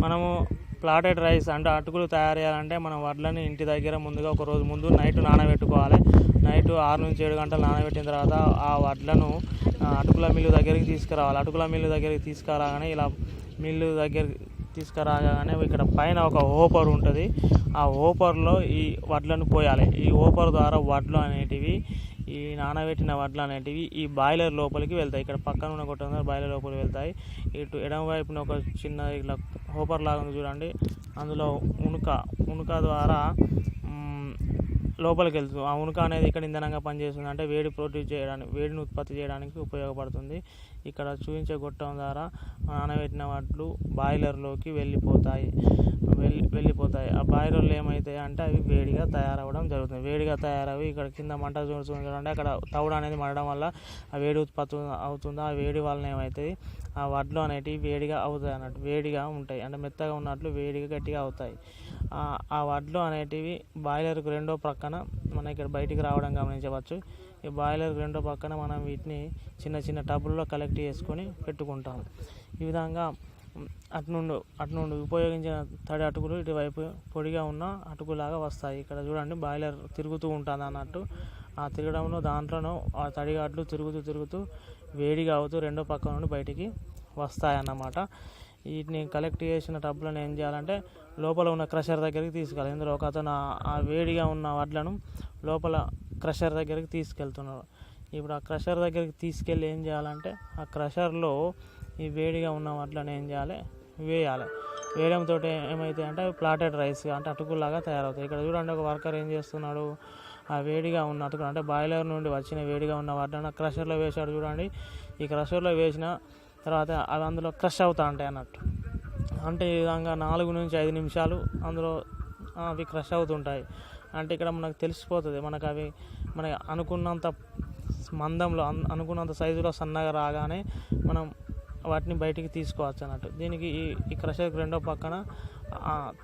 మనము plotted rice అంటే అటుకులు తయారు చేయాలంటే మనం వడ్లని ఇంటి దగ్గర ముందుగా ఒక రోజు ముందు నైట్ నానబెట్టుకోవాలి. నైట్ 6 నుంచి 7 గంటలు నానబెట్టిన తర్వాత ఆ వడ్లను అటుకుల మిల్లు దగ్గరికి తీసుకురావాలి. అటుకుల మిల్లు దగ్గరికి తీసుకురాగానే ఇలా మిల్లు దగ్గరికి తీసుకురాగానే ఇక్కడ పైన ఒక ఓపర్ ఉంటుంది. ఆ ఓపర్లో ఈ వడ్లను పోయాలి. ఈ ఓపర్ ద్వారా వడ్లు అనేటివి, ఈ నానబెట్టిన వడ్లు అనేటివి ఈ బాయిలర్ లోపలికి వెళ్తాయి. ఇక్కడ పక్కన ఉన్న కొట్ట బాయిలర్ లోపలికి వెళ్తాయి. ఇటు ఎడమ వైపున ఒక చిన్న ఇట్లా ఓపర్ లాగా ఉంది చూడండి, అందులో ఉనుక ద్వారా లోపలికి వెళ్తుంది. ఆ ఉనుక అనేది ఇక్కడ ఇంధనంగా పనిచేస్తుంది. అంటే వేడిని ఉత్పత్తి చేయడానికి ఉపయోగపడుతుంది. ఇక్కడ చూపించే గొట్టం ద్వారా నానబెట్టిన వడ్లు బాయిలర్లోకి వెళ్ళిపోతాయి. ఆ బాయిలర్లు ఏమవుతాయి అంటే అవి వేడిగా తయారవడం జరుగుతుంది. వేడిగా తయారవి ఇక్కడ కింద మంట చూడండి, అక్కడ తవుడు అనేది మరడం వల్ల ఆ వేడి ఉత్పత్తి అవుతుంది. ఆ వేడి వలన ఏమవుతుంది, ఆ వడ్లు అనేటివి వేడిగా అవుతాయి అన్నట్టు, వేడిగా ఉంటాయి. అంటే మెత్తగా ఉన్నట్లు వేడిగా గట్టిగా అవుతాయి. ఆ వడ్లు అనేటివి బాయిలర్కి రెండో ప్రక్కన మనం ఇక్కడ బయటికి రావడం గమనించవచ్చు. ఈ బాయిలర్కి రెండో పక్కన మనం వీటిని చిన్న చిన్న టబ్బుల్లో కలెక్ట్ చేసుకొని పెట్టుకుంటాం. ఈ విధంగా అటు నుండి ఉపయోగించిన తడి అటుకులు ఇటువైపు పొడిగా ఉన్న అటుకులాగా వస్తాయి. ఇక్కడ చూడండి బాయిలర్ తిరుగుతూ ఉంటుంది అన్నట్టు. ఆ తిరగడంలో దాంట్లోనూ ఆ తడిగాడ్లు తిరుగుతూ వేడిగా అవుతూ రెండో పక్క నుండి బయటికి వస్తాయి అన్నమాట. వీటిని కలెక్ట్ చేసిన టబ్లను ఏం చేయాలంటే లోపల ఉన్న క్రషర్ దగ్గరికి తీసుకెళ్ళాలి. ఇందులో ఒక అతను ఆ వేడిగా ఉన్న వడ్లను లోపల క్రషర్ దగ్గరికి తీసుకెళ్తున్నారు. ఇప్పుడు ఆ క్రషర్ దగ్గరికి తీసుకెళ్ళి ఏం చేయాలంటే ఆ క్రషర్లో ఈ వేడిగా ఉన్న వడ్లను ఏం చేయాలి, వేయడంతో ఏమవుతాయి అంటే ప్లాటెడ్ రైస్ అంటే అటుకులాగా తయారవుతాయి. ఇక్కడ చూడండి ఒక వర్కర్ ఏం చేస్తున్నాడు, ఆ వేడిగా ఉన్న అటుకులు అంటే బాయిలర్ నుండి వచ్చిన వేడిగా ఉన్న వడ్లను క్రషర్లో వేసాడు చూడండి. ఈ క్రషర్లో వేసిన తర్వాత అవి అందులో క్రష్ అవుతా ఉంటాయి అన్నట్టు. అంటే ఈ విధంగా 4 నుంచి 5 నిమిషాలు అందులో అవి క్రష్ అవుతుంటాయి. అంటే ఇక్కడ మనకు తెలిసిపోతుంది, మనకు అనుకున్నంత మందంలో అనుకున్నంత సైజులో సన్నగా రాగానే మనం వాటిని బయటికి తీసుకోవచ్చు అన్నట్టు. దీనికి ఈ క్రషర్కి రెండో పక్కన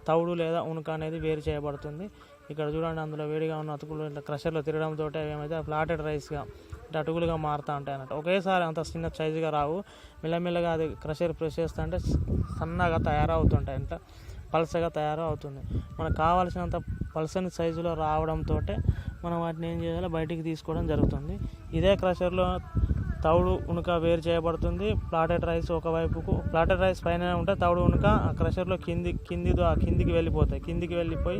తవుడు లేదా ఉనుక అనేది వేరు చేయబడుతుంది. ఇక్కడ చూడండి అందులో వేడిగా ఉన్న అతుకులు ఇట్లా క్రషర్లో తిరగడంతో ఏమైతే ప్లాటెడ్ రైస్గా అంటే అటుకులుగా మారుతూ ఉంటాయి అన్నట్టు. ఒకేసారి అంత చిన్న సైజుగా రావు, మెల్లమెల్లగా అది క్రషర్ ప్రెస్ చేస్తుంటే సన్నగా తయారవుతుంటాయి, అంటే పల్సగా తయారవుతుంది. మనకు కావాల్సినంత పల్సని సైజులో రావడంతో మనం వాటిని ఏం చేయాలి, బయటికి తీసుకోవడం జరుగుతుంది. ఇదే క్రషర్లో తవుడు ఉనుక వేరు చేయబడుతుంది. ప్లాటెడ్ రైస్ ఒకవైపుకు, ప్లాటెడ్ రైస్ పైన ఉంటే తవుడు ఉనుక ఆ క్రషర్లో కిందికి వెళ్ళిపోయి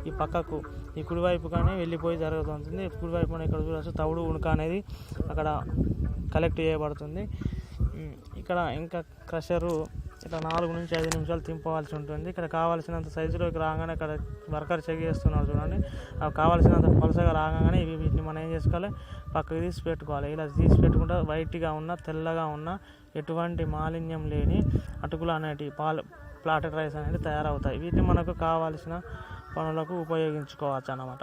ఈ పక్కకు ఈ కుడివైపు కానీ వెళ్ళిపోయి జరుగుతుంది. కుడివైపు ఇక్కడ చూడవచ్చు తవుడు ఉనుక అనేది అక్కడ కలెక్ట్ చేయబడుతుంది. ఇక్కడ ఇంకా క్రషరు ఇట్లా 4 నుంచి 5 నిమిషాలు తింపవలసి ఉంటుంది. ఇక్కడ కావాల్సినంత సైజులోకి రాగానే ఇక్కడ వర్కర్ చెక్ చేస్తున్నారు చూడండి, అవి కావాల్సినంత పలుసగా రాగానే వీటిని మనం ఏం చేసుకోవాలి, పక్కకి తీసి పెట్టుకోవాలి. ఇలా తీసి పెట్టుకుంటే వైట్గా ఉన్న తెల్లగా ఉన్న ఎటువంటి మాలిన్యం లేని అటుకులు అనేటివి ప్లాటెడ్ రైస్ అనేది తయారవుతాయి. వీటిని మనకు కావాల్సిన పనులకు ఉపయోగించుకోవచ్చు అన్నమాట.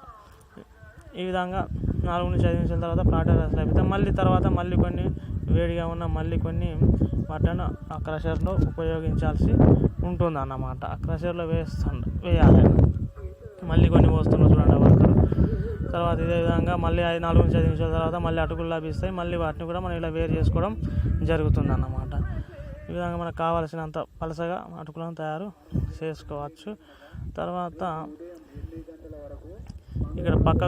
ఈ విధంగా 4 నుంచి 5 నిమిషాల తర్వాత ప్లాటెడ్ రైస్ అయిపోతే మళ్ళీ కొన్ని వేడిగా ఉన్న కొన్ని వాటిని ఆ క్రషర్లో ఉపయోగించాల్సి ఉంటుంది అన్నమాట. ఆ క్రషర్లో వేయాలి. మళ్ళీ కొన్ని పోస్తున్నారు చూడండి వర్కర్. తర్వాత ఇదే విధంగా మళ్ళీ 4 నుంచి 5 నిమిషాల తర్వాత మళ్ళీ అటుకులు లభిస్తాయి. మళ్ళీ వాటిని కూడా మనం ఇలా వేరు చేసుకోవడం జరుగుతుంది అన్నమాట. ఈ విధంగా మనకు కావాల్సినంత పలసగా అటుకులను తయారు చేసుకోవచ్చు. తర్వాత ఇక్కడ పక్క